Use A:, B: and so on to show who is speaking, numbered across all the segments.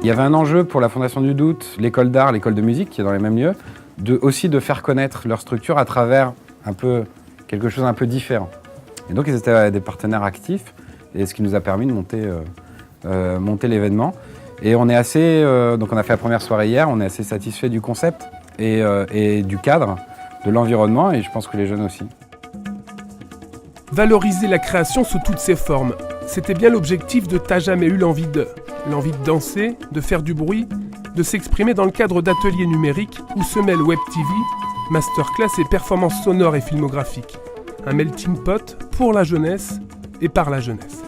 A: Il y avait un enjeu pour la Fondation du Doute, l'école d'art, l'école de musique, qui est dans les mêmes lieux, aussi de faire connaître leur structure à travers quelque chose un peu différent. Et donc ils étaient des partenaires actifs, et ce qui nous a permis de monter l'événement. Et on est donc on a fait la première soirée hier, on est assez satisfait du concept et du cadre, de l'environnement, et je pense que les jeunes aussi.
B: Valoriser la création sous toutes ses formes, c'était bien l'objectif de T'as jamais eu l'envie de danser, de faire du bruit, de s'exprimer dans le cadre d'ateliers numériques où se mêlent Web TV, masterclass et performances sonores et filmographiques. Un melting pot pour la jeunesse et par la jeunesse.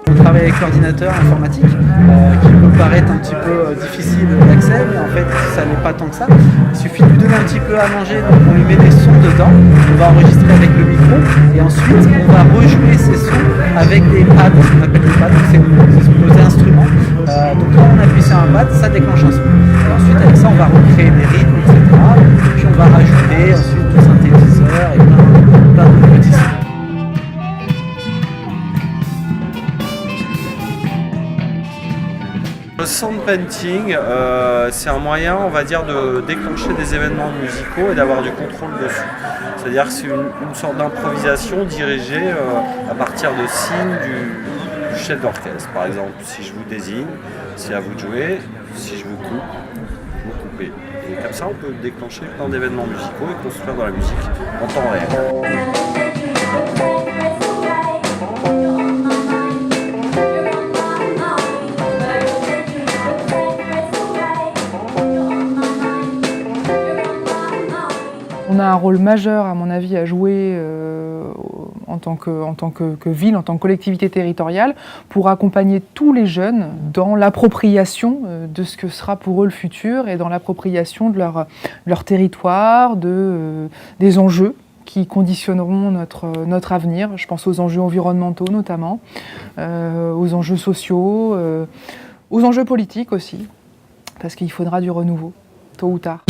C: On travaille avec l'ordinateur informatique qui peut paraître un petit peu difficile d'accès, mais en fait ça n'est pas tant que ça. Il suffit de lui donner un petit peu à manger, donc on lui met des sons dedans, on va enregistrer avec le micro et ensuite on va rejouer ces sons avec des pads, ce qu'on appelle des pads, c'est des instruments. Donc quand on appuie sur un pad, ça déclenche un son. Et ensuite avec ça on va recréer des rythmes, etc. Et puis on va rajouter ensuite du synthétiseur et plein de petits sons.
D: Le sound painting, c'est un moyen, on va dire, de déclencher des événements musicaux et d'avoir du contrôle dessus. C'est-à-dire que c'est une sorte d'improvisation dirigée à partir de signes du chef d'orchestre. Par exemple, si je vous désigne, c'est à vous de jouer. Si je vous coupe, vous coupez. Et comme ça, on peut déclencher plein d'événements musicaux et construire dans la musique en temps réel.
E: On a un rôle majeur, à mon avis, à jouer en tant que ville, en tant que collectivité territoriale, pour accompagner tous les jeunes dans l'appropriation de ce que sera pour eux le futur et dans l'appropriation de leur territoire, des enjeux qui conditionneront notre avenir. Je pense aux enjeux environnementaux notamment, aux enjeux sociaux, aux enjeux politiques aussi, parce qu'il faudra du renouveau, tôt ou tard.